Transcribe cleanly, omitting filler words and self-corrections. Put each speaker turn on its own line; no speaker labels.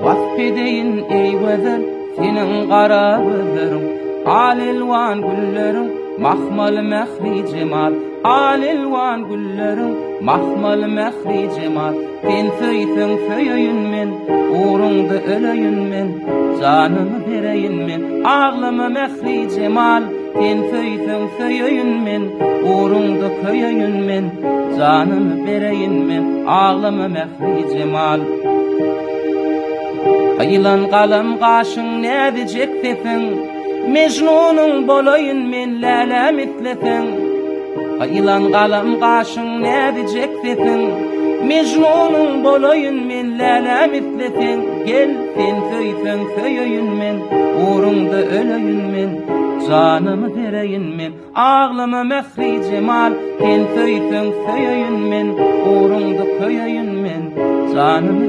Vaspedeyin ey güzel senin qara gözlerin, alilwan güllerin, mahmal mehri cemal. Alilwan güllerin, mahmal mehri cemal. Ben söysen söyeyim men, uğrunda öleyim men, canımı vereyim men, ağlama mehri cemal. Ben söysen söyeyim men, uğrunda köyeyim men, canımı vereyim men, ağlama mehri cemal. Aylan qalım qaşın ne diyecek sesin, Mecnunun bolayın men lala mitlesin. Aylan qalım qaşın ne diyecek sesin, Mecnunun bolayın men lala mitlesin. Gel sen söysen söyeyim men, uğrunda öleyim men, canımı vereyim men, ağlama mehri cemal. Sen söysen söyeyim men, uğrunda köyeyim men, canımı